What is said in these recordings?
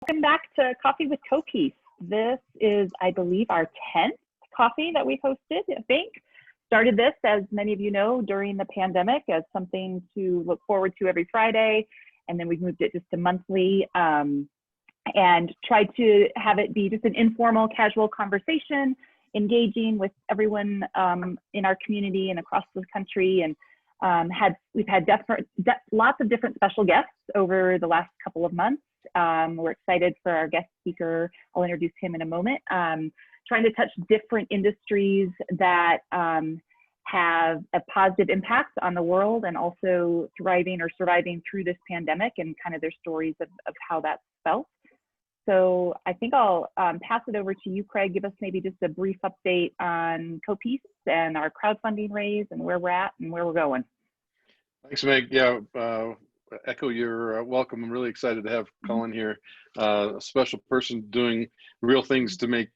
Welcome back to Coffee with CoPeace. This is, I believe, our 10th coffee that we've hosted, I think. Started this, as many of you know, during the pandemic as something to look forward to every Friday. And then we've moved it just to monthly and tried to have it be just an informal, casual conversation, engaging with everyone in our community and across the country. And we've had lots of different special guests over the last couple of months. We're excited for our guest speaker. I'll introduce him in a moment. Trying to touch different industries that have a positive impact on the world and also thriving or surviving through this pandemic and kind of their stories of how that's felt. So I think I'll pass it over to you, Craig. Give us maybe just a brief update on CoPeace and our crowdfunding raise and where we're at and where we're going. Thanks, Meg. Yeah, echo your welcome. I'm really excited to have Cullen here, a special person doing real things to make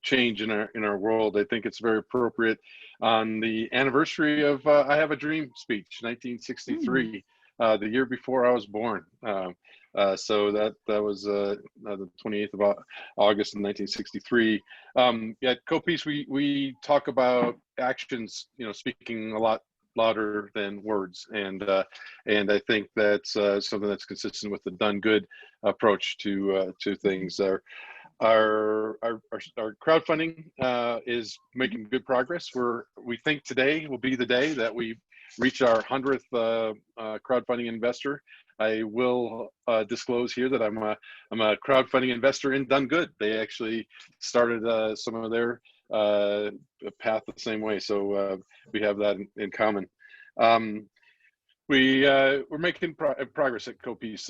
change in our world. I think it's very appropriate on the anniversary of I Have a Dream speech, 1963, the year before I was born. So that was the 28th of August in 1963. At CoPeace, we talk about actions, speaking a lot louder than words, and I think that's something that's consistent with the done good approach to things. Our crowdfunding is making good progress. We think today will be the day that we reach our 100th crowdfunding investor. I will disclose here that I'm a crowdfunding investor in Done Good. They actually started some of their path the same way, so we have that in common. We're making progress at CoPeace.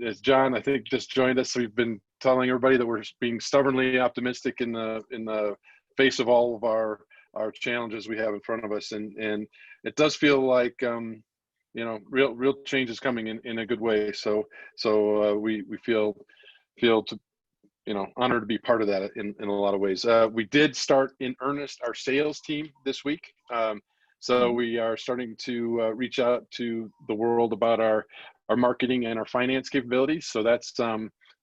As John, I think, just joined us, we've been telling everybody that we're being stubbornly optimistic in the face of all of our challenges we have in front of us, and it does feel like real change is coming in a good way. So we feel honored to be part of that in a lot of ways. We did start in earnest our sales team this week. So we are starting to reach out to the world about our marketing and our finance capabilities. So that's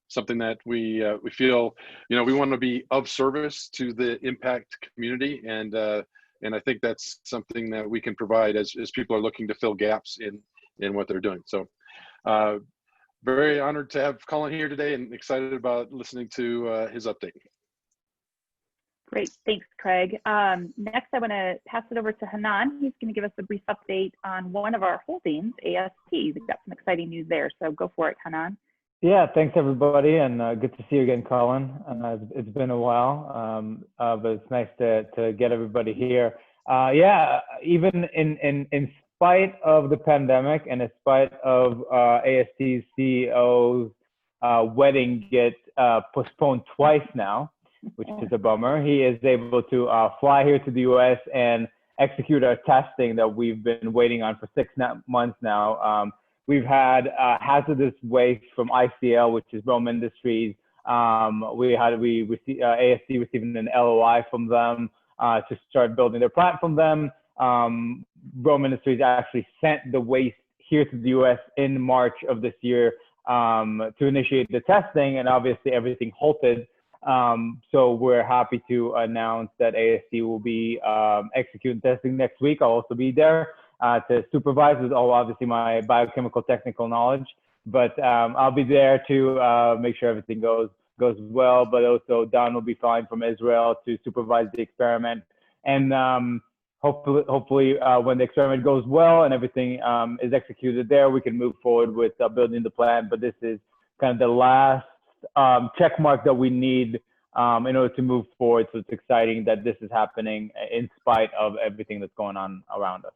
something that we feel, we want to be of service to the impact community. And I think that's something that we can provide as people are looking to fill gaps in what they're doing. So very honored to have Cullen here today and excited about listening to his update. Great, thanks, Craig. Next, I want to pass it over to Hanan. He's going to give us a brief update on one of our holdings, AST. We've got some exciting news there, so go for it, Hanan. Yeah, thanks everybody, and good to see you again, Cullen. It's been a while, but it's nice to get everybody here. Yeah, even in spite of the pandemic and in spite of AST's CEO's wedding get postponed twice now, which is a bummer, he is able to fly here to the US and execute our testing that we've been waiting on for 6 months now. We've had hazardous waste from ICL, which is Rome Industries. We received AST receiving an LOI from them to start building their plant from them. Rome Industries actually sent the waste here to the US in March of this year to initiate the testing, and obviously everything halted. So we're happy to announce that AST will be executing testing next week. I'll also be there to supervise with obviously my biochemical technical knowledge, but I'll be there to make sure everything goes well. But also Don will be flying from Israel to supervise the experiment, and hopefully when the experiment goes well and everything is executed there, we can move forward with building the plant. But this is kind of the last check mark that we need in order to move forward. So it's exciting that this is happening in spite of everything that's going on around us.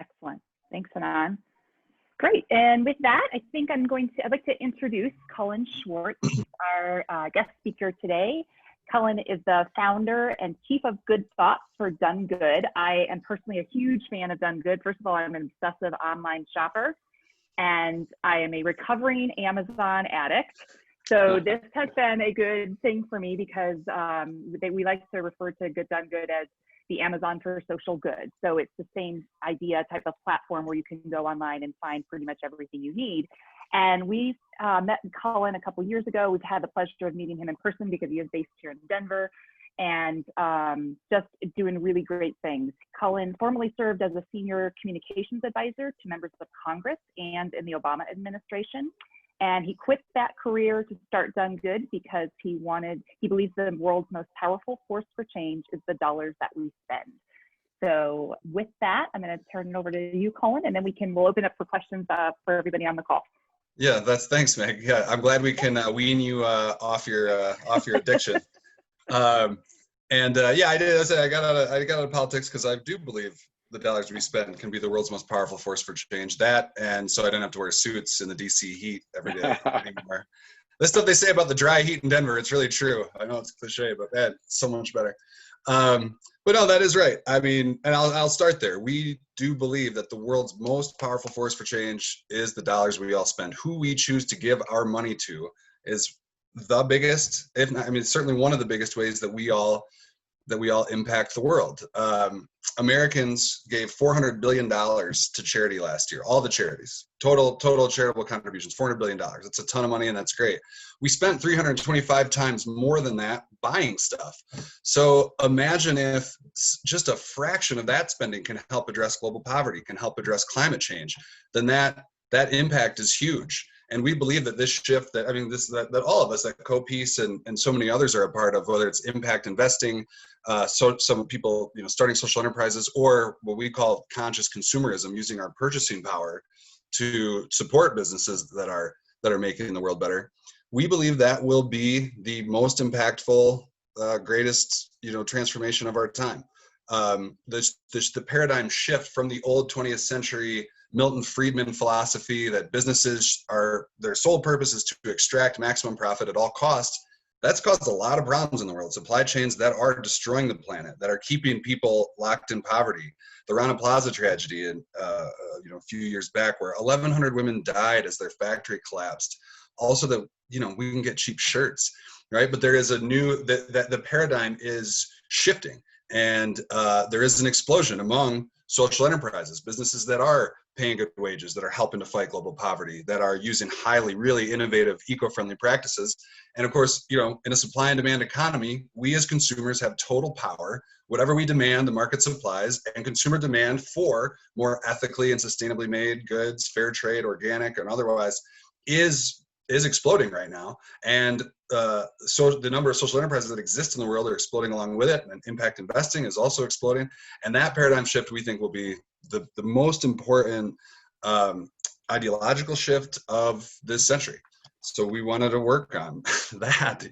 Excellent. Thanks, Hanan. Great. And with that, I think I'd like to introduce Cullen Schwarz, our guest speaker today. Cullen is the founder and chief of Good Thoughts for Done Good. I am personally a huge fan of Done Good. First of all, I'm an obsessive online shopper, and I am a recovering Amazon addict. So this has been a good thing for me because we like to refer to Done Good as the Amazon for social good. So it's the same idea type of platform where you can go online and find pretty much everything you need. And we met Cullen a couple years ago. We've had the pleasure of meeting him in person because he is based here in Denver, and just doing really great things. Cullen formerly served as a senior communications advisor to members of Congress and in the Obama administration. And he quit that career to start Done Good because he believes the world's most powerful force for change is the dollars that we spend. So with that, I'm going to turn it over to you, Cullen, and then we'll open up for questions for everybody on the call. Yeah, thanks, Meg. Yeah, I'm glad we can wean you off your addiction. Yeah, I did. I got out of politics because I do believe the dollars we spend can be the world's most powerful force for change. That, and so I don't have to wear suits in the DC heat every day anymore. The stuff they say about the dry heat in Denver, it's really true. I know it's cliche, but man, it's so much better. But no, that is right. I mean, and I'll start there. We do believe that the world's most powerful force for change is the dollars we all spend. Who we choose to give our money to is the biggest, if not, I mean, it's certainly one of the biggest ways that we all impact the world. Americans gave $400 billion to charity last year, all the charities, total charitable contributions, $400 billion. It's a ton of money, and that's great. We spent 325 times more than that buying stuff. So imagine if just a fraction of that spending can help address global poverty, can help address climate change, then that impact is huge. And we believe that this shift that all of us at CoPeace and so many others are a part of, whether it's impact investing, so some people, starting social enterprises, or what we call conscious consumerism, using our purchasing power to support businesses that are making the world better. We believe that will be the most impactful, greatest, transformation of our time. The paradigm shift from the old 20th century Milton Friedman philosophy that businesses their sole purpose is to extract maximum profit at all costs. That's caused a lot of problems in the world. Supply chains that are destroying the planet, that are keeping people locked in poverty. The Rana Plaza tragedy, a few years back, where 1,100 women died as their factory collapsed. Also, that we can get cheap shirts, right? But there is the paradigm is shifting, and there is an explosion among social enterprises, businesses that are paying good wages, that are helping to fight global poverty, that are using really innovative, eco-friendly practices. And of course, in a supply and demand economy, we as consumers have total power. Whatever we demand, the market supplies, and consumer demand for more ethically and sustainably made goods, fair trade, organic, and otherwise, is exploding right now. And so the number of social enterprises that exist in the world are exploding along with it, and impact investing is also exploding. And that paradigm shift, we think, will be the most important ideological shift of this century. So we wanted to work on that,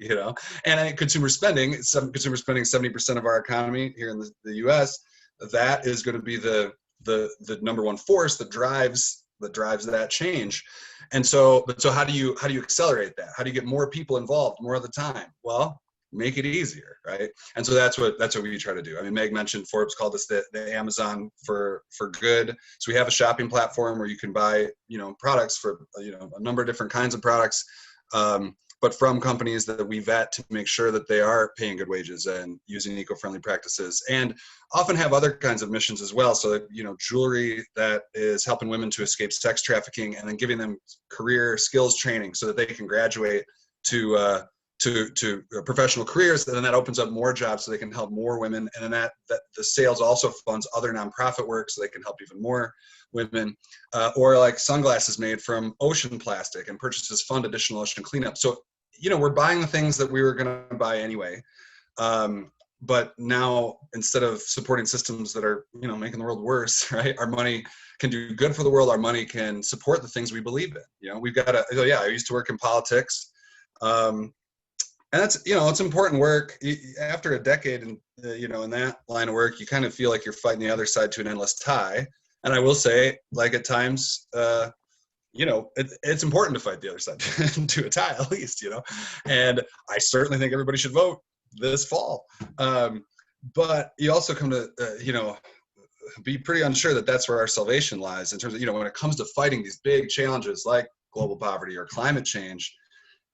And I think consumer spending 70% of our economy here in the U.S. That is going to be the number one force that drives that change. And so how do you accelerate that? How do you get more people involved more of the time? Well, make it easier, right? And so that's what we try to do. I mean, Meg mentioned Forbes called us the Amazon for good. So we have a shopping platform where you can buy, products for, a number of different kinds of products, but from companies that we vet to make sure that they are paying good wages and using eco-friendly practices, and often have other kinds of missions as well. So that, jewelry that is helping women to escape sex trafficking, and then giving them career skills training so that they can graduate to professional careers, and then that opens up more jobs so they can help more women, and then that the sales also funds other nonprofit work so they can help even more women, or like sunglasses made from ocean plastic, and purchases fund additional ocean cleanup. So we're buying the things that we were going to buy anyway, but now instead of supporting systems that are making the world worse, right, our money can do good for the world. Our money can support the things we believe in. We've got to. I used to work in politics. And that's, it's important work. After a decade in that line of work, you kind of feel like you're fighting the other side to an endless tie. And I will say, like, at times, it's important to fight the other side to a tie, at least, And I certainly think everybody should vote this fall. But you also come to, be pretty unsure that that's where our salvation lies in terms of, when it comes to fighting these big challenges like global poverty or climate change.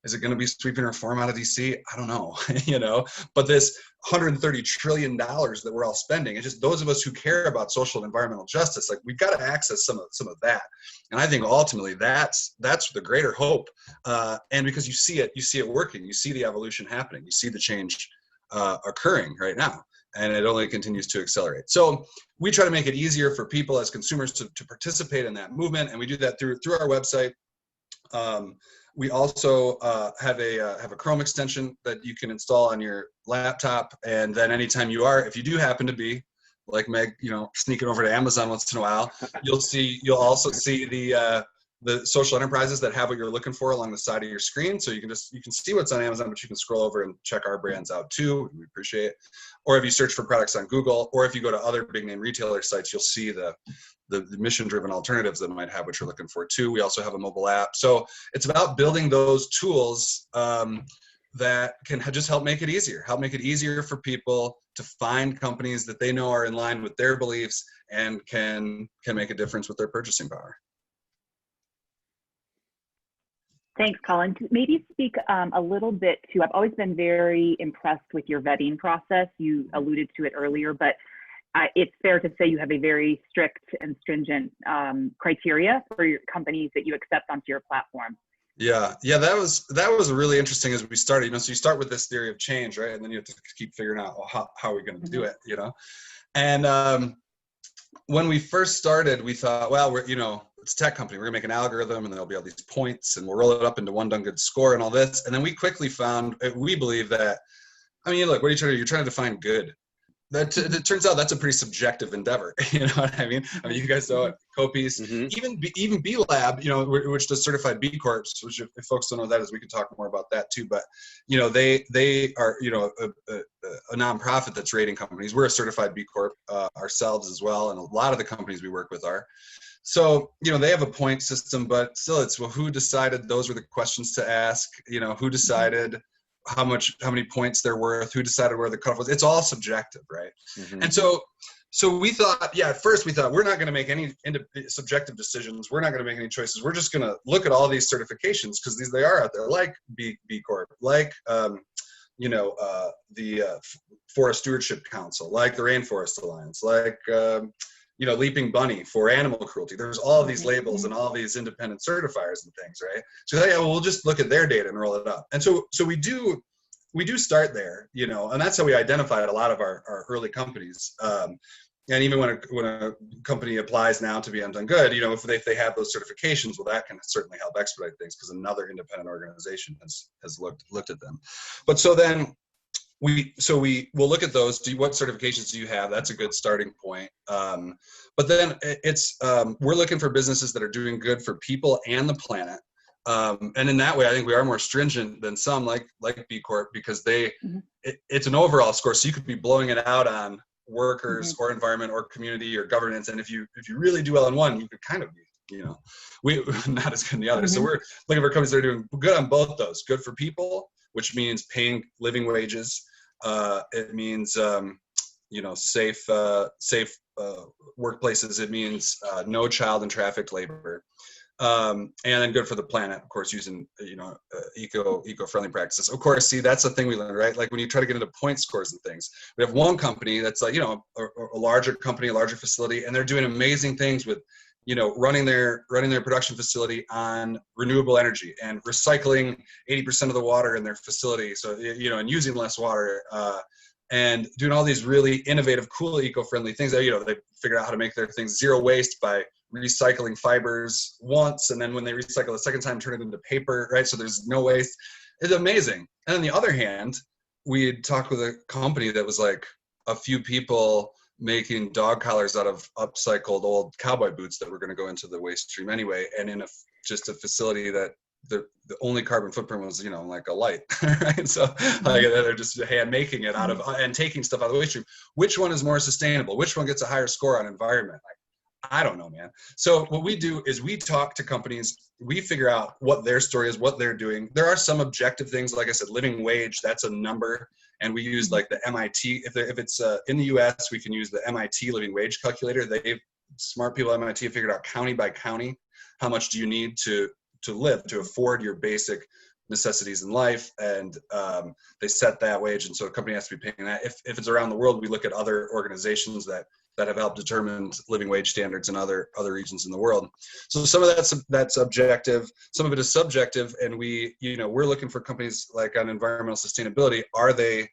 Is it going to be sweeping reform out of DC? I don't know, you know, but this $130 trillion that we're all spending, it's just those of us who care about social and environmental justice, like we've got to access some of that. And I think ultimately that's the greater hope. And because you see it working, you see the evolution happening, you see the change occurring right now, and it only continues to accelerate. So we try to make it easier for people as consumers to participate in that movement, and we do that through our website. We also have a Chrome extension that you can install on your laptop, and then anytime if you do happen to be like Meg, you know, sneaking over to Amazon once in a while, you'll also see the social enterprises that have what you're looking for along the side of your screen. So you can see what's on Amazon, but you can scroll over and check our brands out too. We appreciate it. Or if you search for products on Google, or if you go to other big name retailer sites, you'll see the mission-driven alternatives that might have what you're looking for too. We also have a mobile app. So it's about building those tools that can just help make it easier for people to find companies that they know are in line with their beliefs and can make a difference with their purchasing power. Thanks, Cullen. Maybe speak a little bit to, I've always been very impressed with your vetting process. You alluded to it earlier, but it's fair to say you have a very strict and stringent criteria for your companies that you accept onto your platform. Yeah, that was really interesting as we started. You know, so you start with this theory of change, right? And then you have to keep figuring out, well, how are we going to do it, you know? And when we first started, we thought, well, it's a tech company. We're gonna make an algorithm and there'll be all these points and we'll roll it up into one done good score and all this. And then we quickly found, we believe that, I mean, look, what are you trying to do? You're trying to define good. It turns out that's a pretty subjective endeavor. You know what I mean? You guys know it, CoPeace, even B Lab, you know, which does certified B Corps, which if folks don't know what that is, we can talk more about that too. But, you know, they are, you know, a nonprofit that's rating companies. We're a certified B Corp ourselves as well. And a lot of the companies we work with are. So, you know, they have a point system, but still it's, well, who decided those were the questions to ask? You know, who decided how many points they're worth, who decided where the cutoff was? It's all subjective, right? And so we thought, at first we thought we're not going to make any subjective decisions. We're not going to make any choices. We're just going to look at all these certifications because they are out there, like B Corp, like, the Forest Stewardship Council, like the Rainforest Alliance, like, you know, Leaping Bunny for animal cruelty. There's all these labels and all these independent certifiers and things, right? So we'll just look at their data and roll it up. And so we do start there, you know, and that's how we identified a lot of our early companies. And even when a company applies now to be Done Good, you know, if they have those certifications, well, that can certainly help expedite things because another independent organization has looked at them. But so then we will look at those. What certifications do you have? That's a good starting point. But then it's we're looking for businesses that are doing good for people and the planet. And in that way, I think we are more stringent than some like B Corp because it's an overall score. So you could be blowing it out on workers or environment or community or governance. And if you really do well in one, you could kind of be, you know, we not as good in the other. So we're looking for companies that are doing good on both those. Good for people, which means paying living wages. It means you know, safe workplaces. It means no child and trafficked labor, and then good for the planet, of course, using, you know, eco-friendly practices. Of course, see, that's the thing we learned, right? Like when you try to get into point scores and things, we have one company that's like, you know, a larger company, a larger facility, and they're doing amazing things with, you know, running their production facility on renewable energy and recycling 80% of the water in their facility. So, you know, and using less water, and doing all these really innovative, cool, eco-friendly things that, you know, they figured out how to make their things zero waste by recycling fibers once. And then when they recycle the second time, turn it into paper, right? So there's no waste. It's amazing. And on the other hand, we had talked with a company that was like a few people making dog collars out of upcycled old cowboy boots that were going to go into the waste stream anyway, and in just a facility that the only carbon footprint was, you know, like a light, right? So like they're just hand making it out of and taking stuff out of the waste stream. Which one is more sustainable? Which one gets a higher score on environment? Like, I don't know, man. So what we do is we talk to companies, we figure out what their story is, what they're doing. There are some objective things, like I said, living wage, that's a number. And we use like the MIT, if it's in the US, we can use the MIT living wage calculator. Smart people at MIT have figured out county by county, how much do you need to live, to afford your basic necessities in life, and they set that wage, and so a company has to be paying that. If it's around the world, we look at other organizations that have helped determine living wage standards in other regions in the world. So some of that's objective, some of it is subjective, and we're looking for companies like on environmental sustainability. Are they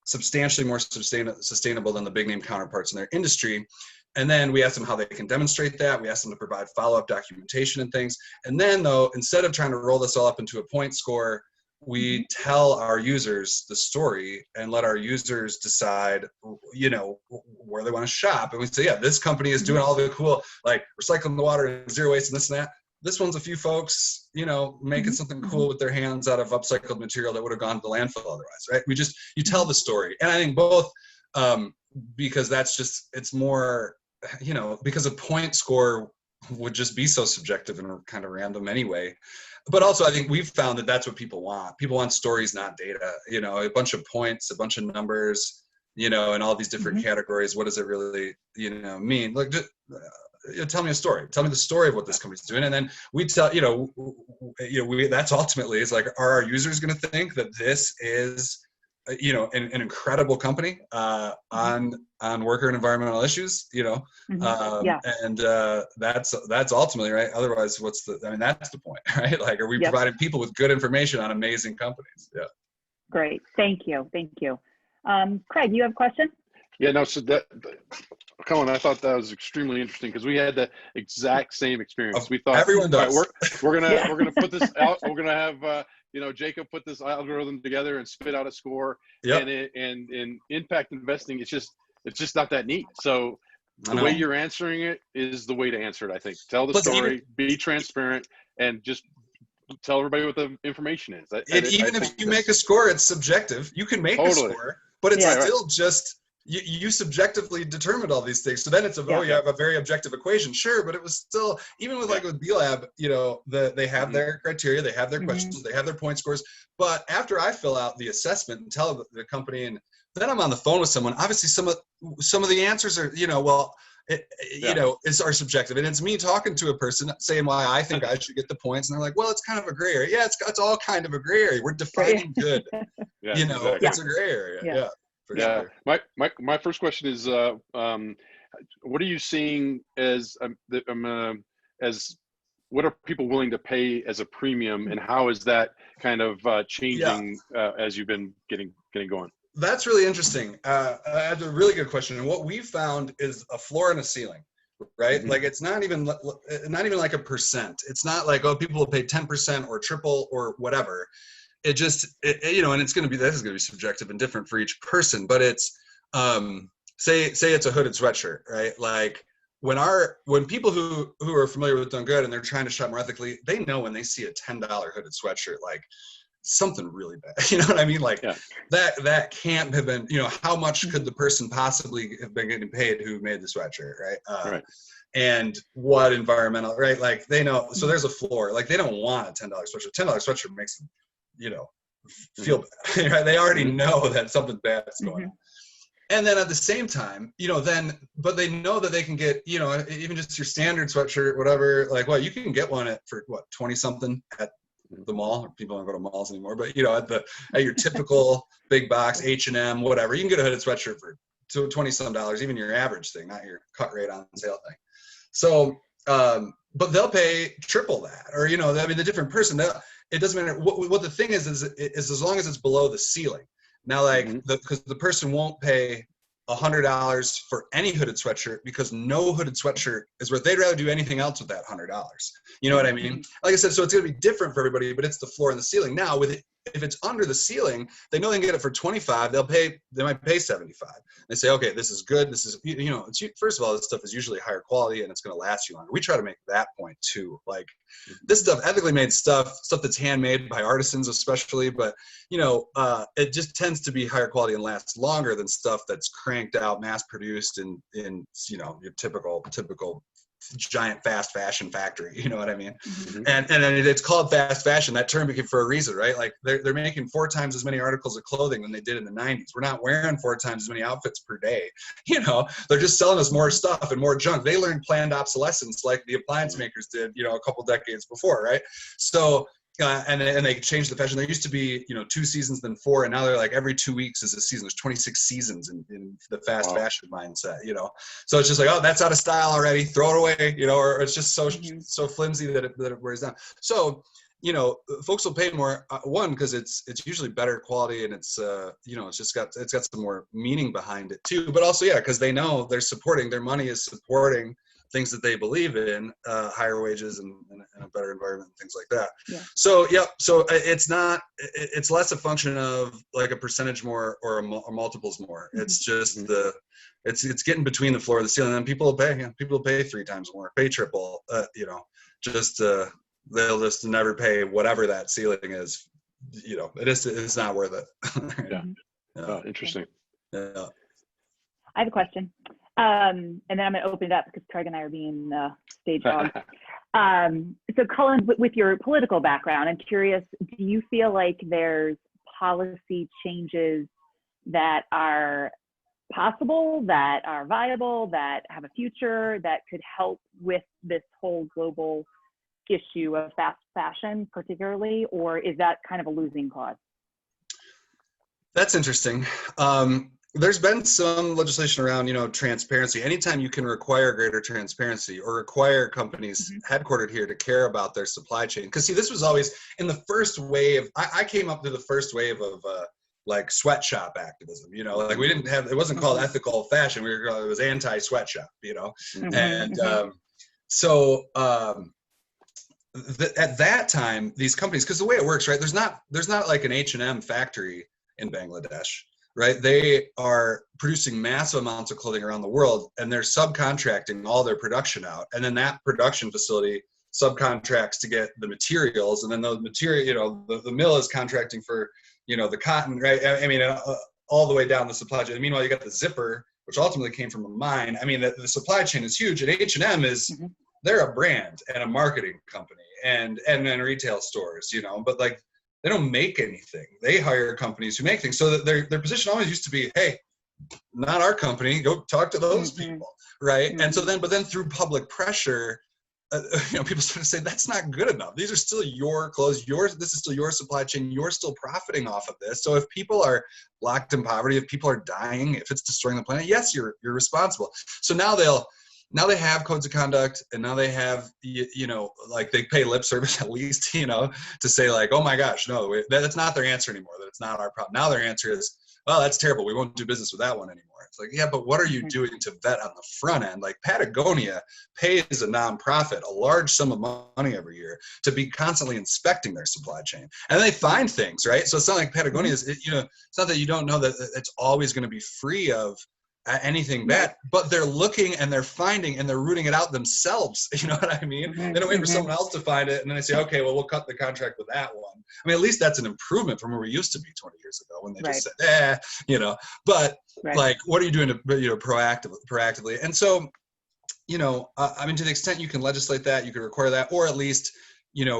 substantially more sustainable than the big name counterparts in their industry? And then we ask them how they can demonstrate that. We ask them to provide follow-up documentation and things. And then though, instead of trying to roll this all up into a point score, we tell our users the story and let our users decide, where they want to shop. And we say, yeah, this company is doing all the cool, like recycling the water and zero waste and this and that. This one's a few folks, making something cool with their hands out of upcycled material that would have gone to the landfill otherwise, right? You tell the story. And I think both, because it's more, because a point score would just be so subjective and kind of random anyway. But also I think we've found that that's what people want. People want stories, not data, a bunch of points, a bunch of numbers, in all these different categories. What does it really, mean? Like, tell me a story. Tell me the story of what this company's doing. And then we tell, that's ultimately, it's like, are our users going to think that this is, an incredible company on worker and environmental issues, and that's ultimately right. Otherwise, that's the point, right? Like, are we providing people with good information on amazing companies? Yeah. Great. Thank you. Craig, you have a question? Yeah, no, so Cullen, I thought that was extremely interesting because we had the exact same experience. We thought everyone does. Right, we're gonna put this out. We're gonna have Jacob put this algorithm together and spit out a score. Yep. And in impact investing, it's just not that neat. So the way you're answering it is the way to answer it. I think tell the story, be transparent, and just tell everybody what the information is. Even if you make a score, it's subjective. You can make a score, but it's still just. You subjectively determined all these things. So then it's you have a very objective equation. Sure, but it was still, even with with B-Lab, they have their criteria, they have their questions, they have their point scores. But after I fill out the assessment and tell the company, and then I'm on the phone with someone, obviously some of the answers are, are subjective. And it's me talking to a person saying why I think I should get the points. And they're like, well, it's kind of a gray area. Yeah, it's all kind of a gray area. We're defining good. It's a gray area. Yeah. Sure. My first question is, what are you seeing as what are people willing to pay as a premium, and how is that kind of changing as you've been getting going? That's really interesting. That's a really good question. And what we found is a floor and a ceiling, right? Like it's not even like a percent. It's not like, people will pay 10% or triple or whatever. It just, and this is going to be subjective and different for each person, but it's, say it's a hooded sweatshirt, right? Like when people who are familiar with Done Good and they're trying to shop more ethically, they know when they see a $10 hooded sweatshirt, like something really bad, you know what I mean? Like that can't have been, how much could the person possibly have been getting paid who made the sweatshirt, right? Right. And what environmental, right? Like they know, so there's a floor, like they don't want a $10 sweatshirt. $10 sweatshirt makes them, feel bad, right? They already know that something bad is going on. And then at the same time, but they know that they can get, even just your standard sweatshirt, whatever, like you can get one for 20 something at the mall. People don't go to malls anymore, but at your typical big box, H&M, whatever, you can get a hooded sweatshirt for $20 even your average thing, not your cut rate on sale thing. So, but they'll pay triple that, or, the different person, it doesn't matter what the thing is as long as it's below the ceiling. Now, because the person won't pay $100 for any hooded sweatshirt because no hooded sweatshirt is worth. They'd rather do anything else with that $100. You know what I mean? Like I said, so it's going to be different for everybody, but it's the floor and the ceiling. Now, if it's under the ceiling, they know they can get it for 25. They might pay 75. They say, okay, this is good. This is, first of all, this stuff is usually higher quality and it's going to last you longer. We try to make that point too. Like this stuff, ethically made stuff that's handmade by artisans especially, but it just tends to be higher quality and lasts longer than stuff that's cranked out, mass produced in your typical giant fast fashion factory, you know what I mean? And it's called fast fashion. That term became for a reason, right? Like they're making 4 times as many articles of clothing than they did in the 90s. We're not wearing 4 times as many outfits per day. They're just selling us more stuff and more junk. They learned planned obsolescence like the appliance makers did, a couple decades before, right? So and they changed the fashion. There used to be, 2 seasons, then 4, and now they're like every 2 weeks is a season. There's 26 seasons in the fast fashion mindset, So it's just like, oh, that's out of style already. Throw it away, or it's just so flimsy that it wears down. So, folks will pay more. One, because it's usually better quality, and it's it's got some more meaning behind it too. But also, because they know their money is supporting things that they believe in, higher wages and a better environment and things like that. Yeah. So it's less a function of like a percentage more or multiples more. It's just it's getting between the floor and the ceiling, and people will pay 3 times more, pay triple, they'll just never pay whatever that ceiling is. It's not worth it. Yeah. Oh, interesting. Yeah. I have a question. And then I'm going to open it up because Craig and I are being stage dogs. So Cullen, with your political background, I'm curious, do you feel like there's policy changes that are possible, that are viable, that have a future, that could help with this whole global issue of fast fashion particularly, or is that kind of a losing cause? That's interesting. There's been some legislation around, transparency. Anytime you can require greater transparency or require companies headquartered here to care about their supply chain. Because see, this was always in the first wave. I came up through the first wave of like sweatshop activism. Like we didn't have, it wasn't called ethical fashion. It was anti-sweatshop. And so at that time, these companies, because the way it works, right? There's not like an H&M factory in Bangladesh. Right, they are producing massive amounts of clothing around the world, and they're subcontracting all their production out. And then that production facility subcontracts to get the materials, and then the material, the mill is contracting for, the cotton, right? I mean, all the way down the supply chain. Meanwhile, you got the zipper, which ultimately came from a mine. I mean, the supply chain is huge, and H&M is they're a brand and a marketing company, and then retail stores, but like. They don't make anything. They hire companies who make things. So that their position always used to be, hey, not our company. Go talk to those people, right? And so but then through public pressure, people start to say that's not good enough. These are still your clothes. This is still your supply chain. You're still profiting off of this. So if people are locked in poverty, if people are dying, if it's destroying the planet, yes, you're responsible. So now they have codes of conduct, and now they have, like they pay lip service at least, to say like, oh my gosh, no, that's not their answer anymore, that it's not our problem. Now their answer is, well, that's terrible. We won't do business with that one anymore. It's like, yeah, but what are you doing to vet on the front end? Like Patagonia pays a nonprofit a large sum of money every year to be constantly inspecting their supply chain. And they find things, right? So it's not like Patagonia is, it's not that you don't know that it's always going to be free of anything bad, but they're looking and they're finding and they're rooting it out themselves. You know what I mean? They don't wait for someone else to find it, and then they say, okay, well, we'll cut the contract with that one. I mean, at least that's an improvement from where we used to be 20 years ago when they just said, but like, what are you doing to, proactively? And so, I mean, to the extent you can legislate that, you can require that, or at least,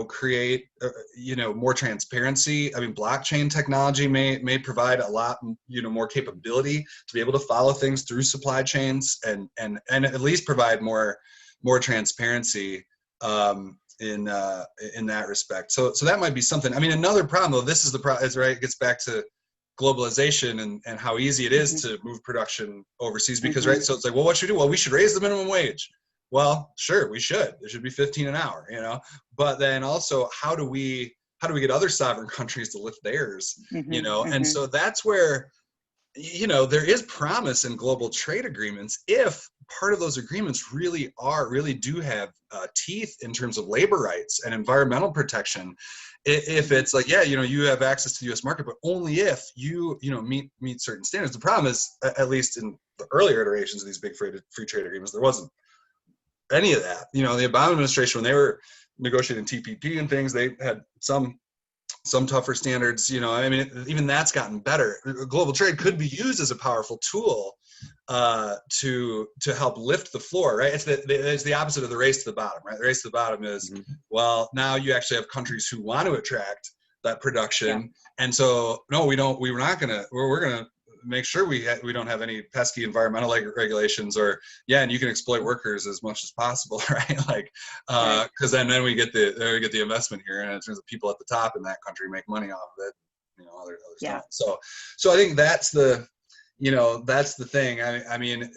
create, more transparency. I mean, blockchain technology may provide a lot, more capability to be able to follow things through supply chains and at least provide more transparency in that respect. So that might be something. I mean, another problem though, this is the problem, right? It gets back to globalization and how easy it is to move production overseas because, right? So it's like, well, what should we do? Well, we should raise the minimum wage. Well, sure, we should. It should be 15 an hour, But then also, how do we get other sovereign countries to lift theirs, And so that's where, there is promise in global trade agreements if part of those agreements really do have teeth in terms of labor rights and environmental protection. If it's like, you have access to the U.S. market, but only if you meet certain standards. The problem is, at least in the earlier iterations of these big free trade agreements, there wasn't any of that. The Obama administration, when they were negotiating TPP and things, they had some tougher standards. I mean, even that's gotten better. Global trade could be used as a powerful tool to help lift the floor, right? It's the opposite of the race to the bottom, right? The race to the bottom is, well, now you actually have countries who want to attract that production, and so no, we don't. We're going to make sure we don't have any pesky environmental regulations, or and you can exploit workers as much as possible, right? Like, because then we get the investment here, and in terms of people at the top in that country make money off of it, other stuff. So I think that's the thing. I mean,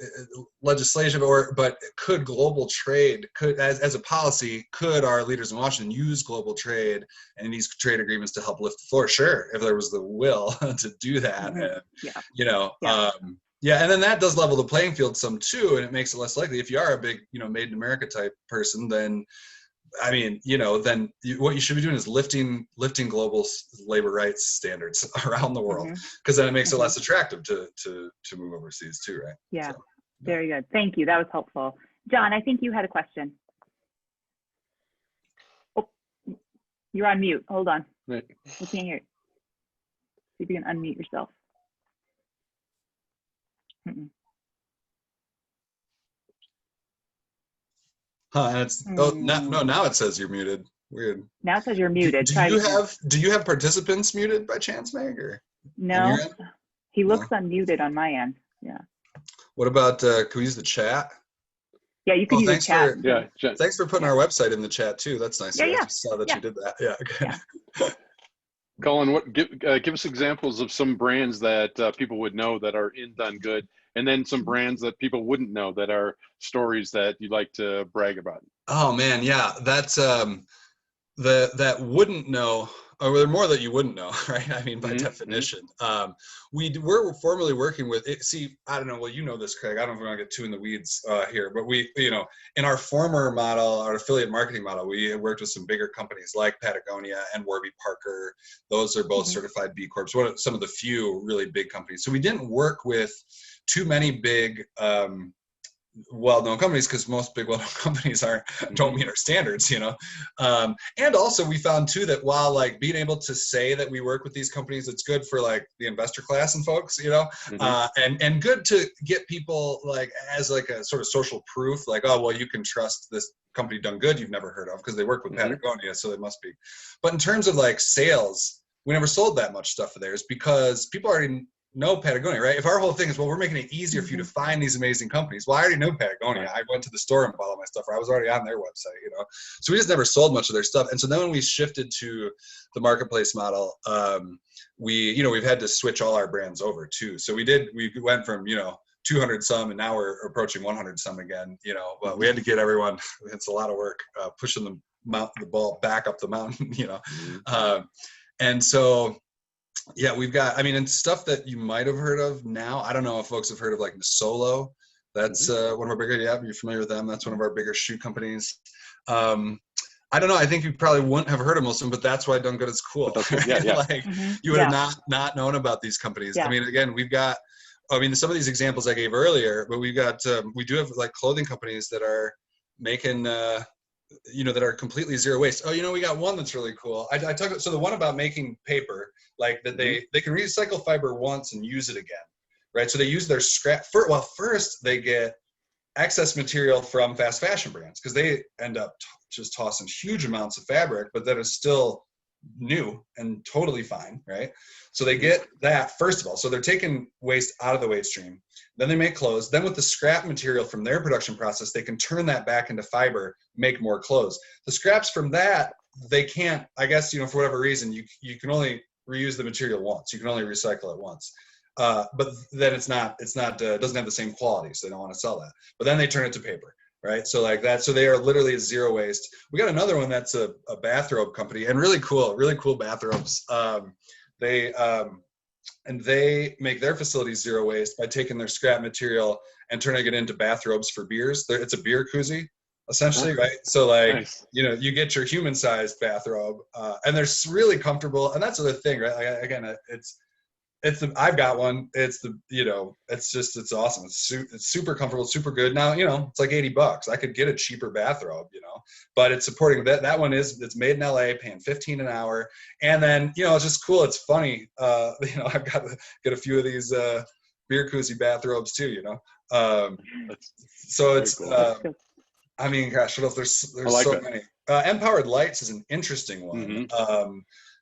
legislation, but could global trade, as a policy, could our leaders in Washington use global trade and these trade agreements to help lift the floor? Sure, if there was the will to do that. And, and then that does level the playing field some too, and it makes it less likely. If you are a big, made in America type person, then I mean, then what you should be doing is lifting global labor rights standards around the world, because then it makes it less attractive to move overseas too, right? Yeah, very good. Thank you. That was helpful. John, I think you had a question. Oh, you're on mute. Hold on. Right. We can't hear you. See if you can unmute yourself. And it's now it says you're muted. Weird. Now it says you're muted. Do you have participants muted by chance, Meg? Or no? He looks unmuted on my end. Yeah. What about can we use the chat? Yeah, you can use the chat. Thanks for putting our website in the chat too. That's nice. I just saw that you did that. Yeah. Okay. Yeah. Colin, give us examples of some brands that people would know that are in Done Good, and then some brands that people wouldn't know that are stories that you'd like to brag about. Oh man, yeah, that's that wouldn't know, or there are more that you wouldn't know, right? I mean, by definition. We're formerly working with it. See, I don't know. Well, you know this, Craig. I don't know if we're gonna get too in the weeds here, but we, in our former model, our affiliate marketing model, we worked with some bigger companies like Patagonia and Warby Parker. Those are both certified B Corps. Some of the few really big companies. So we didn't work with too many big well-known companies, because most big well-known companies don't meet our standards, and also we found too that while like being able to say that we work with these companies, it's good for like the investor class and folks, and good to get people like as like a sort of social proof, like, oh well, you can trust this company Done Good you've never heard of because they work with Patagonia, so they must be. But in terms of like sales, we never sold that much stuff of theirs because people already know Patagonia, right? If our whole thing is, well, we're making it easier for you to find these amazing companies. Well, I already know Patagonia. I went to the store and bought all my stuff, or I was already on their website, So we just never sold much of their stuff. And so then when we shifted to the marketplace model, we've had to switch all our brands over too. So we went from, 200 some, and now we're approaching 100 some again, but we had to get everyone, it's a lot of work, pushing the ball back up the mountain, and so, yeah, we've got, and stuff that you might have heard of now. I don't know if folks have heard of like Solo. That's one of our bigger, you're familiar with them. That's one of our bigger shoe companies. I don't know. I think you probably wouldn't have heard of most of them, but that's why Done Good is cool. Like you would have not known about these companies. Yeah. Again, we've got, some of these examples I gave earlier, but we've got, we do have like clothing companies that are making, that are completely zero waste. Oh, we got one that's really cool. So the one about making paper, like that they can recycle fiber once and use it again, right? So they use their scrap. First they get excess material from fast fashion brands because they end up just tossing huge amounts of fabric, but that is still new and totally fine, right? So they get that first of all. So they're taking waste out of the waste stream. Then they make clothes. Then with the scrap material from their production process, they can turn that back into fiber, make more clothes. The scraps from that, they can't, I guess, for whatever reason, you can only reuse the material once. You can only recycle it once. But then it doesn't have the same quality, so they don't want to sell that. But then they turn it to paper, right? So like that, so they are literally zero waste. We got another one that's a bathrobe company, and really cool bathrobes. They make their facilities zero waste by taking their scrap material and turning it into bathrobes for beers. It's a beer koozie, essentially, right? So like, nice. You get your human-sized bathrobe, and they're really comfortable. And that's the other thing, right? Like, again, I've got one. It's awesome. It's super comfortable, super good. Now, it's like $80. I could get a cheaper bathrobe, but it's supporting that one it's made in LA, paying $15 an hour. And then, it's just cool. It's funny. I've got to get a few of these, beer koozie bathrobes too, so it's, cool. Gosh, what else? There's like so many. Empowered Lights is an interesting one.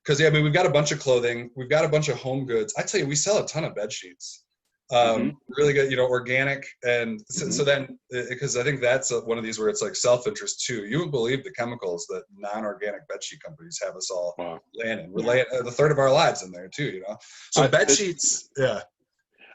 Because we've got a bunch of clothing, we've got a bunch of home goods. I tell you, we sell a ton of bed sheets. Really good, organic. And so then, because I think that's one of these where it's like self-interest too. You wouldn't believe the chemicals that non-organic bedsheet companies have us all laying in. We're laying a third of our lives in there too, So bed sheets,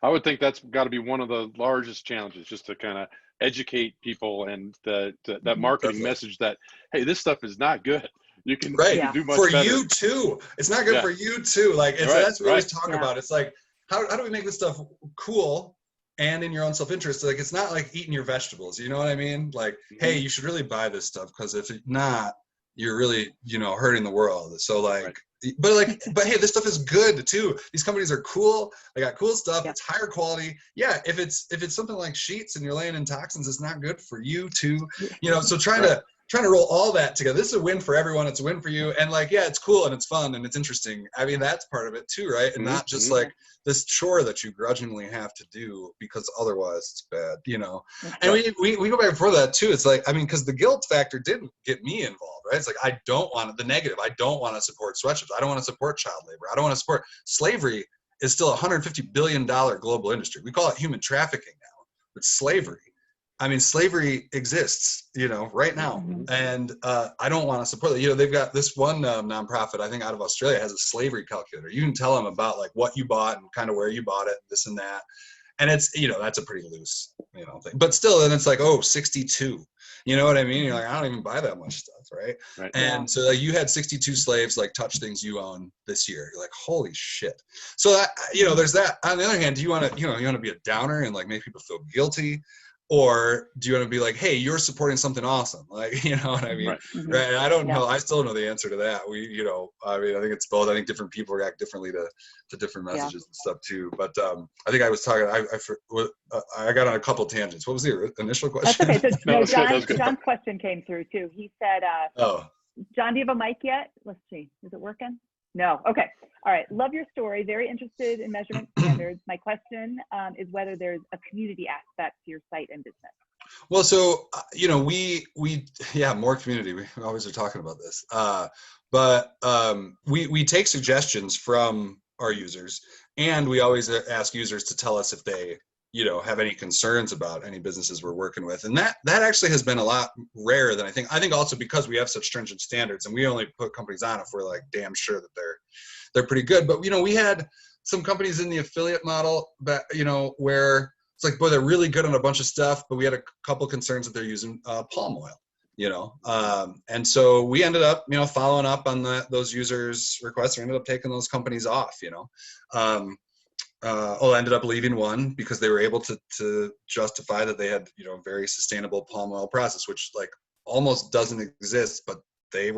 I would think that's got to be one of the largest challenges, just to kind of educate people and that marketing message that, hey, this stuff is not good. You can do much for better. you too. It's not good for you too. Like that's what we always talk about. It's like, how do we make this stuff cool and in your own self-interest? Like, it's not like eating your vegetables. You know what I mean? Like, hey, you should really buy this stuff, because if not, you're really, hurting the world. So like, but hey, this stuff is good too. These companies are cool. They got cool stuff. It's higher quality. Yeah. If it's something like sheets and you're laying in toxins, it's not good for you too. So trying to roll all that together. This is a win for everyone. It's a win for you. And like, it's cool and it's fun and it's interesting. I mean, that's part of it too, right? And not just like this chore that you grudgingly have to do because otherwise it's bad, And we go back before that too. It's like, I mean, because the guilt factor didn't get me involved, right? It's like, I don't want the negative. I don't want to support sweatshops. I don't want to support child labor. I don't want to support slavery. Is still a $150 billion global industry. We call it human trafficking now, but slavery. I mean, slavery exists, right now. And I don't want to support that. They've got this one nonprofit, I think out of Australia, has a slavery calculator. You can tell them about like what you bought and kind of where you bought it, this and that. And it's, that's a pretty loose, thing. But still, then it's like, 62. You know what I mean? You're like, I don't even buy that much stuff, right? And so like, you had 62 slaves like touch things you own this year. You're like, holy shit. So that, there's that. On the other hand, do you want to, you want to be a downer and like make people feel guilty? Or do you want to be like, hey, you're supporting something awesome? Like, you know what I mean? Right. And I don't know. I still don't know the answer to that. I mean, I think it's both. I think different people react differently to different messages and stuff too. But I think I was talking, I got on a couple tangents. What was the initial question? That's okay. So, John's question came through too. He said, John, do you have a mic yet? Let's see. Is it working? No. Okay. All right. Love your story. Very interested in measurement standards. My question is whether there's a community aspect to your site and business. Well, so, more community. We always are talking about this. But we take suggestions from our users, and we always ask users to tell us if they, have any concerns about any businesses we're working with. And that actually has been a lot rarer than I think. I think also because we have such stringent standards, and we only put companies on if we're like damn sure that they're pretty good. But, we had some companies in the affiliate model that, where it's like, boy, they're really good on a bunch of stuff, but we had a couple concerns that they're using palm oil, and so we ended up, following up on those users' requests. We ended up taking those companies off, ended up leaving one because they were able to justify that they had, very sustainable palm oil process, which like almost doesn't exist, but they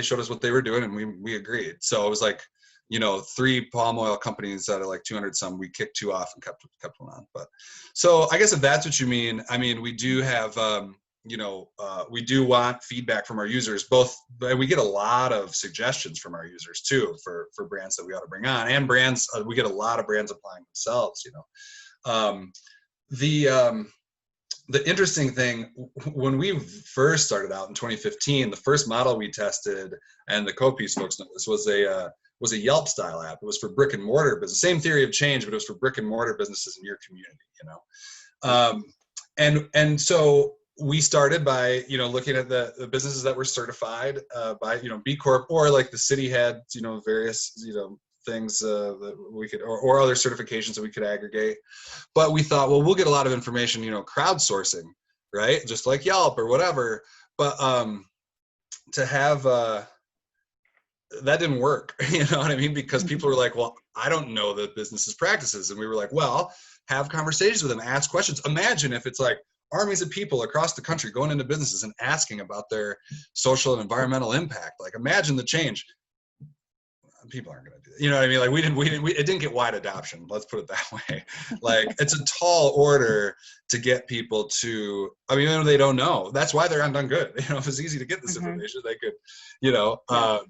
showed us what they were doing, and we agreed. So it was like, 3 palm oil companies out of like 200 some, we kicked 2 off and kept one on. But so I guess if that's what you mean, I mean, we do have, we do want feedback from our users, and we get a lot of suggestions from our users too, for brands that we ought to bring on, and brands, we get a lot of brands applying themselves, The interesting thing, when we first started out in 2015, the first model we tested, and the CoPeace folks know this, was a Yelp style app. It was for brick and mortar business. Same theory of change, but it was for brick and mortar businesses in your community, And so we started by, looking at the businesses that were certified by, B Corp, or like the city had, various, things that we could, or other certifications that we could aggregate. But we thought, well, we'll get a lot of information, crowdsourcing, right? Just like Yelp or whatever. But to have, that didn't work, you know what I mean? Because people were like, well, I don't know the business's practices. And we were like, well, have conversations with them, ask questions. Imagine if it's like armies of people across the country going into businesses and asking about their social and environmental impact. Like, imagine the change. People aren't going to do that. You know what I mean? Like it didn't get wide adoption. Let's put it that way. Like, it's a tall order to get people to, I mean, they don't know. That's why they're undone good. If it's easy to get this information, they could, I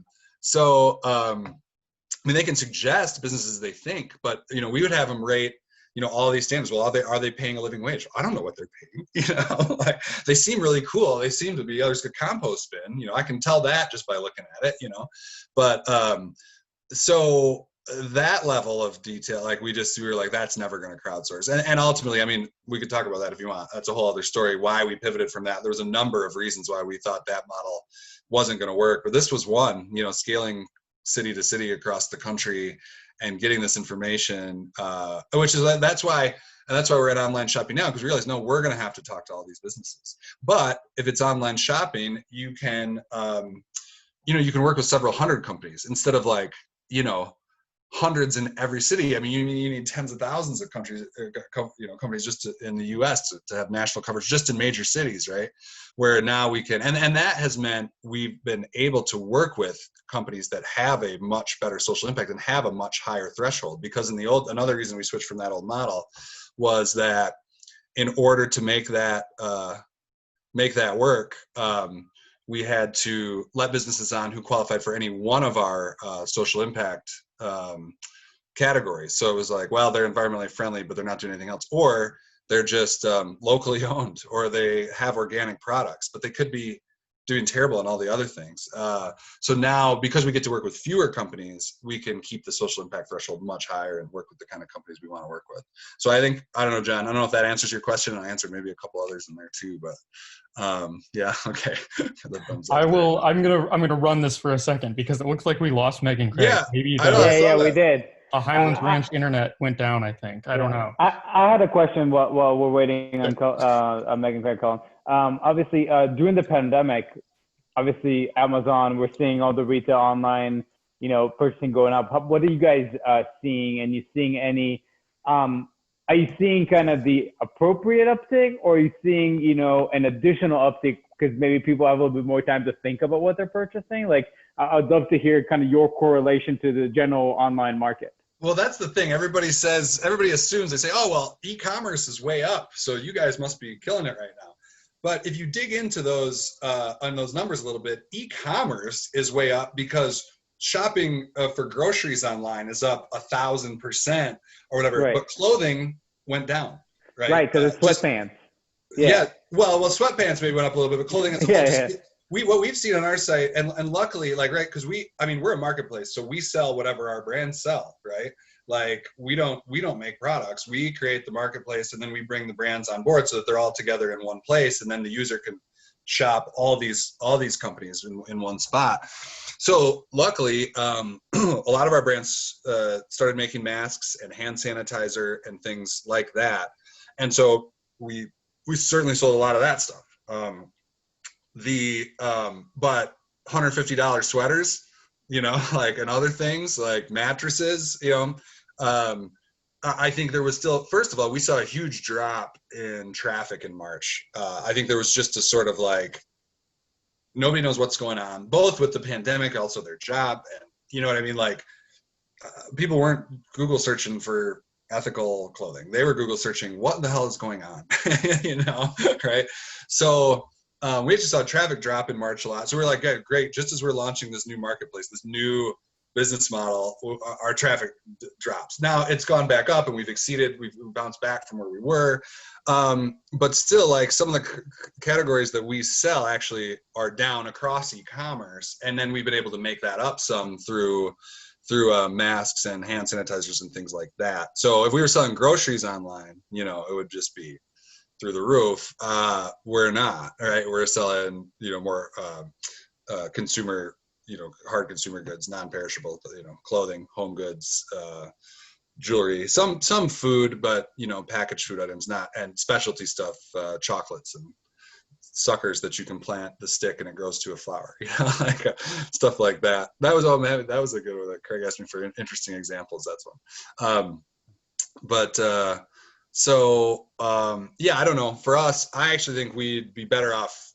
mean, they can suggest businesses they think, but, we would have them rate, all these standards. Well, are they paying a living wage? I don't know what they're paying, like, they seem really cool. They seem to be, there's a compost bin, I can tell that just by looking at it, but, so that level of detail, like we were like, that's never going to crowdsource. And ultimately, I mean, we could talk about that if you want. That's a whole other story, why we pivoted from that. There was a number of reasons why we thought that model wasn't going to work, but this was one, scaling city to city across the country and getting this information, that's why we're at online shopping now, because we realize, no, we're going to have to talk to all these businesses. But if it's online shopping, you can, you can work with several hundred companies instead of like, hundreds in every city. I mean, you need tens of thousands of companies just in the U.S. to have national coverage just in major cities, right? Where now we can, and that has meant we've been able to work with companies that have a much better social impact and have a much higher threshold. Because another reason we switched from that old model was that in order to make that work, we had to let businesses on who qualified for any one of our social impact categories. So it was like, well, they're environmentally friendly, but they're not doing anything else, or they're just locally owned, or they have organic products, but they could be doing terrible on all the other things. So now, because we get to work with fewer companies, we can keep the social impact threshold much higher and work with the kind of companies we want to work with. So I don't know, John, I don't know if that answers your question. I answered maybe a couple others in there too, but yeah, okay. I'm gonna run this for a second, because it looks like we lost Meg and Craig. Yeah, Maybe we did. The Highlands Ranch internet went down, I think. I don't know. I had a question while we're waiting on Meg and Craig calling. Obviously, during the pandemic, obviously Amazon, we're seeing all the retail online, purchasing going up. What are you guys seeing? And you seeing any? Are you seeing kind of the appropriate uptick, or are you seeing an additional uptick because maybe people have a little bit more time to think about what they're purchasing? Like, I'd love to hear kind of your correlation to the general online market. Well, that's the thing. Everybody assumes, they say, oh, well, e-commerce is way up, so you guys must be killing it right now. But if you dig into those on those numbers a little bit, e-commerce is way up because shopping for groceries online is up 1,000% or whatever. Right. But clothing went down, right? Right, because it's sweatpants. Yeah. Well, sweatpants maybe went up a little bit, but clothing as a whole. What we've seen on our site, and luckily, like, right, because we're a marketplace, so we sell whatever our brands sell, right? Like, we don't make products. We create the marketplace, and then we bring the brands on board so that they're all together in one place, and then the user can shop all these companies in one spot. So luckily, a lot of our brands started making masks and hand sanitizer and things like that, and so we certainly sold a lot of that stuff. But $150 sweaters, like, and other things like mattresses, I think there was still, first of all, we saw a huge drop in traffic in March. I think there was just a sort of like, nobody knows what's going on, both with the pandemic, also their job. And you know what I mean? Like, people weren't Google searching for ethical clothing. They were Google searching, what the hell is going on? Right? So, we actually saw traffic drop in March a lot. So we're like, yeah, great. Just as we're launching this new marketplace, this new business model, our traffic drops. Now it's gone back up and we've bounced back from where we were. But still, like, some of the categories that we sell actually are down across e-commerce. And then we've been able to make that up some through masks and hand sanitizers and things like that. So if we were selling groceries online, it would just be through the roof. We're not, right? We're selling, more consumer, hard consumer goods, non-perishable, clothing, home goods, jewelry, some food, but packaged food items, and specialty stuff, chocolates and suckers that you can plant the stick and it grows to a flower, like stuff like that. That was a good one that Craig asked me for interesting examples. That's one. So, I don't know. For us, I actually think we'd be better off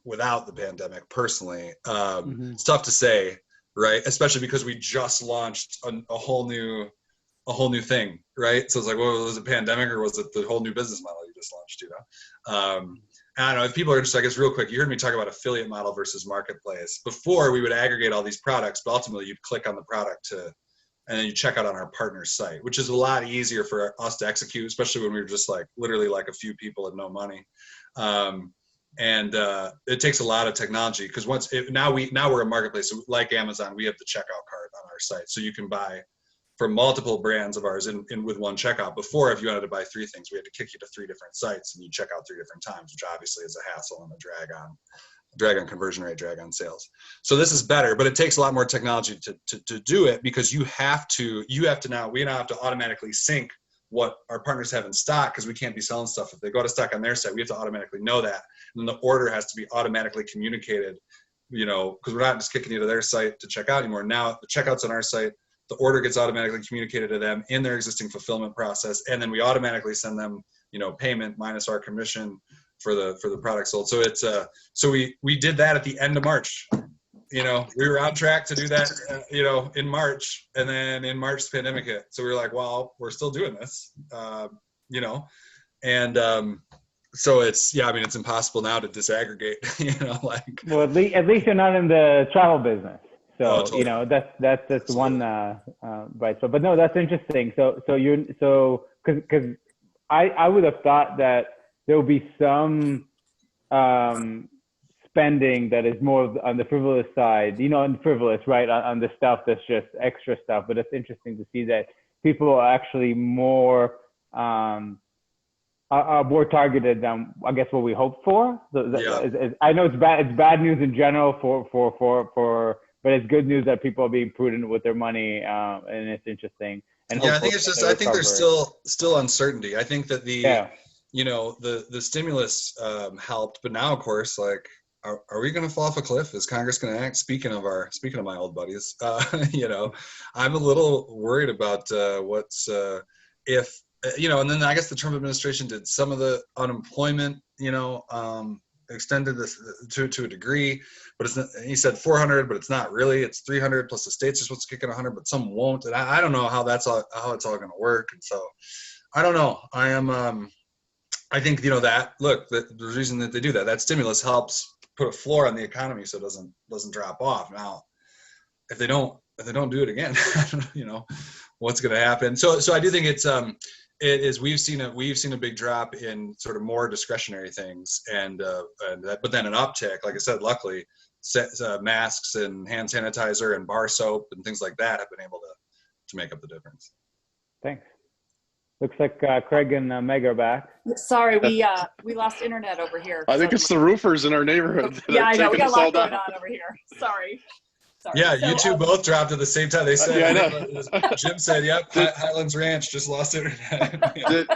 without the pandemic, personally. It's tough to say, right? Especially because we just launched a whole new thing, right? So it's like, well, was it pandemic or was it the whole new business model you just launched, I don't know if people are interested. I guess real quick, you heard me talk about affiliate model versus marketplace. Before, we would aggregate all these products, but ultimately you'd click on the product and then you check out on our partner's site, which is a lot easier for us to execute, especially when we were just like literally like a few people and no money. It takes a lot of technology because now we're a marketplace. So like Amazon, we have the checkout cart on our site, so you can buy for multiple brands of ours in with one checkout. Before, if you wanted to buy 3 things, we had to kick you to 3 different sites and you check out 3 different times, which obviously is a hassle and a drag on conversion rate, drag on sales. So this is better, but it takes a lot more technology to do it, because we now have to automatically sync what our partners have in stock, because we can't be selling stuff if they go to stock on their site. We have to automatically know that, and then the order has to be automatically communicated, because we're not just kicking you to their site to check out anymore. Now the checkout's on our site, the order gets automatically communicated to them in their existing fulfillment process, and then we automatically send them payment minus our commission for the product sold. So it's so we did that at the end of March. We were on track to do that, in March, and then in March, the pandemic hit. So we were like, well, we're still doing this, and so it's impossible now to disaggregate, Well, at least you're not in the travel business, so totally. that's one right. So, but no, that's interesting. So because I would have thought that there will be some spending that is more on the frivolous side, on frivolous, right? On the stuff that's just extra stuff. But it's interesting to see that people are actually more are more targeted than I guess what we hoped for. I know it's bad news in general but it's good news that people are being prudent with their money, and it's interesting. And I think it's just I think there's still uncertainty. I think that the stimulus helped, but now of course, like, are we going to fall off a cliff? Is Congress going to act? Speaking of my old buddies, I'm a little worried about what's if and then I guess the Trump administration did some of the unemployment, extended this to a degree, but it's not, he said 400, but it's not really. It's 300 plus the states are supposed to kick in 100, but some won't, and I don't know how it's all going to work. And so I don't know. I think that the reason that they do that stimulus helps put a floor on the economy so it doesn't drop off. Now, if they don't do it again, what's going to happen. So I do think we've seen a big drop in sort of more discretionary things, but then an uptick, like I said, luckily masks and hand sanitizer and bar soap and things like that have been able to make up the difference. Thanks. Looks like Craig and Meg are back. Sorry, we lost internet over here. I think it's the roofers in our neighborhood. Yeah, I know. We got a lot going on over here. Sorry. Yeah, you two both dropped at the same time. They said, I know. Jim said, "Yep, Highlands Ranch just lost internet." Did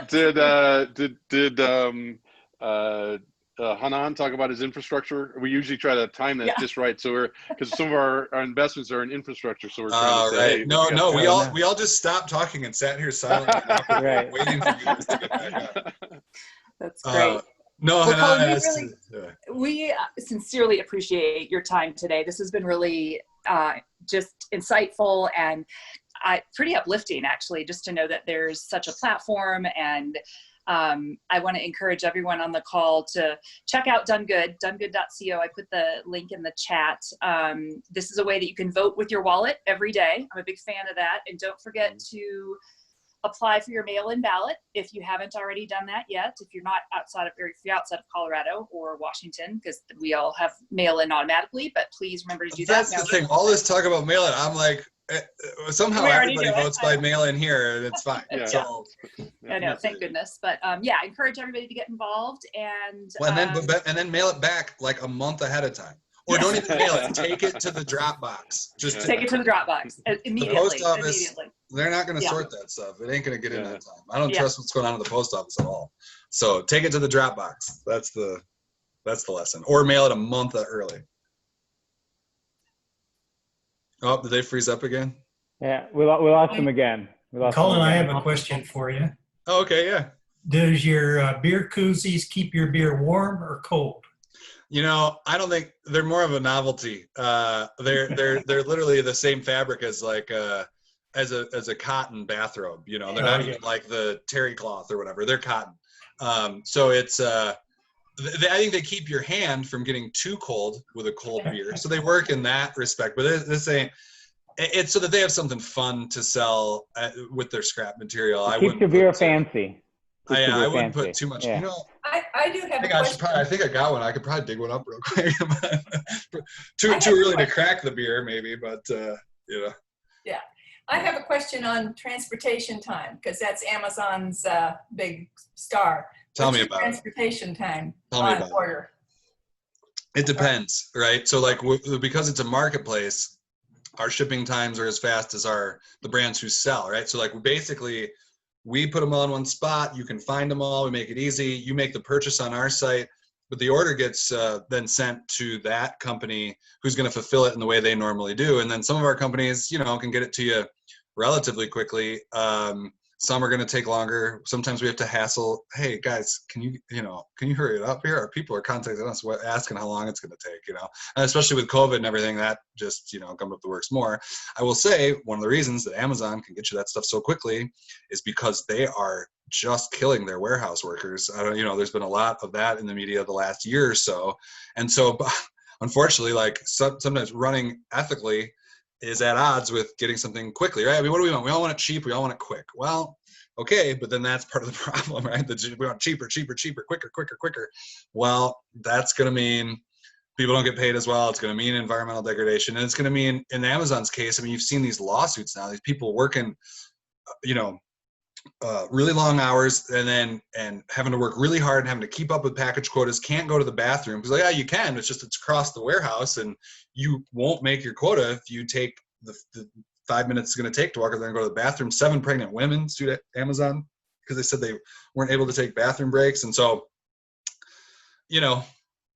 Hanan talk about his infrastructure? We usually try to time that just right, so because some of our investments are in infrastructure, so we're trying to say, right. We all just stopped talking and sat here silently, waiting for you guys to get back up. That's great. Colin, we sincerely appreciate your time today. This has been really just insightful and pretty uplifting, actually, just to know that there's such a platform. And I want to encourage everyone on the call to check out donegood.co. I put the link in the chat. This is a way that you can vote with your wallet every day. I'm a big fan of that. And don't forget to apply for your mail-in ballot if you haven't already done that yet. If you're outside of Colorado or Washington, because we all have mail-in automatically, but please remember to do that. That's the thing. All this talk about mail-in, I'm like, somehow everybody votes by mail-in here, and it's fine. Yeah. So, I know, thank goodness. But I encourage everybody to get involved and then mail it back like a month ahead of time. Or don't even mail it. Take it to the Dropbox. Take it to the Dropbox immediately. The post office, immediately. They're not going to sort that stuff. It ain't going to get in that time. I don't trust what's going on in the post office at all. So take it to the Dropbox. That's the lesson. Or mail it a month early. Oh, did they freeze up again? Yeah, we lost them again. Colin, I have a question for you. Oh, okay, yeah. Does your beer koozies keep your beer warm or cold? I don't think they're more of a novelty. They're literally the same fabric as as a cotton bathrobe. They're not even like the terry cloth or whatever. They're cotton. So it's I think they keep your hand from getting too cold with a cold beer. So they work in that respect. But it's so that they have something fun to sell with their scrap material. Keeps your beer fancy. I wouldn't put too much. I do have a question. I think I got one. I could probably dig one up real quick. too early to crack the beer, maybe, but Yeah, I have a question on transportation time, because that's Amazon's big star. Tell What's me your about it. transportation time Tell me on about it. order? It depends, right? So like because it's a marketplace, our shipping times are as fast as the brands who sell, right? So like we put them all in one spot. You can find them all. We make it easy. You make the purchase on our site, but the order gets then sent to that company who's going to fulfill it in the way they normally do. And then some of our companies, can get it to you relatively quickly. Some are going to take longer. Sometimes we have to hassle. Hey guys, can you hurry it up here? Our people are contacting us, asking how long it's going to take. And especially with COVID and everything, that just comes up the works more. I will say one of the reasons that Amazon can get you that stuff so quickly is because they are just killing their warehouse workers. There's been a lot of that in the media the last year or so, and so unfortunately, like sometimes running ethically is at odds with getting something quickly, right? I mean, what do we want? We all want it cheap. We all want it quick. Well, okay, but then that's part of the problem, right? We want cheaper, quicker. Well, that's going to mean people don't get paid as well. It's going to mean environmental degradation. And it's going to mean, in Amazon's case, I mean, you've seen these lawsuits now, these people working, really long hours and having to work really hard and having to keep up with package quotas, can't go to the bathroom because yeah, you can, it's across the warehouse and you won't make your quota if you take the 5 minutes it's going to take to walk over there and go to the bathroom. 7 pregnant women sued at Amazon because they said they weren't able to take bathroom breaks. And so, it ain't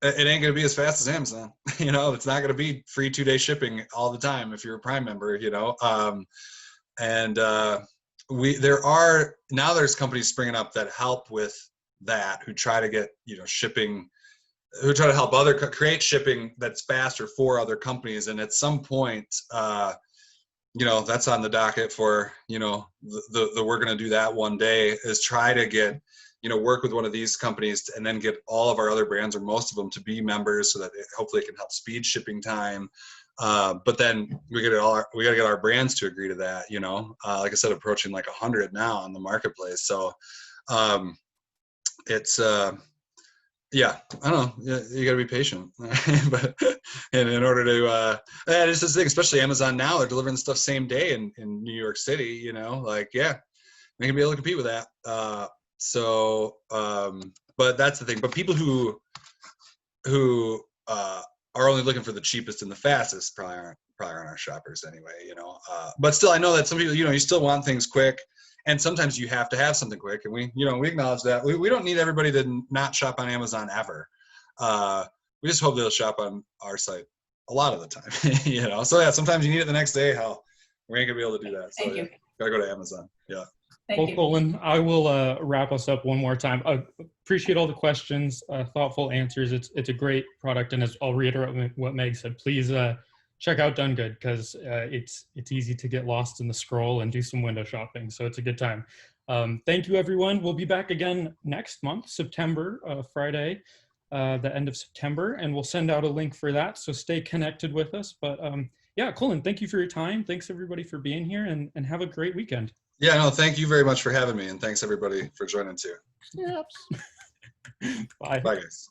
going to be as fast as Amazon. It's not going to be free 2-day shipping all the time if you're a Prime member, there's companies springing up that help with that, who try to get shipping, who try to help create shipping that's faster for other companies. And at some point that's on the docket for we're going to do that one day, is try to get work with one of these companies and then get all of our other brands, or most of them, to be members so that hopefully it can help speed shipping time. But then we got to get our brands to agree to that, like I said, approaching like 100 now on the marketplace. So, it's, yeah, I don't know. You got to be patient, but in order to, it's this thing, especially Amazon now, they're delivering stuff same day in New York City, they can be able to compete with that. But that's the thing. But people who are only looking for the cheapest and the fastest probably aren't our shoppers anyway, but still, I know that some people, you still want things quick, and sometimes you have to have something quick, and we acknowledge that. We don't need everybody to not shop on Amazon ever. We just hope they'll shop on our site a lot of the time, so yeah, sometimes you need it the next day. Hell, we ain't gonna be able to do that. So Thank you. Gotta go to Amazon. Yeah. Thank you. Cullen, I will wrap us up one more time. I appreciate all the questions, thoughtful answers. It's a great product, and as I'll reiterate what Meg said, please check out Done Good, because it's easy to get lost in the scroll and do some window shopping. So it's a good time. Thank you, everyone. We'll be back again next month, September, Friday, the end of September, and we'll send out a link for that. So stay connected with us. But yeah, Cullen, thank you for your time. Thanks everybody for being here, and have a great weekend. Yeah, no, thank you very much for having me, and thanks everybody for joining too. Yep. Bye. Bye, guys.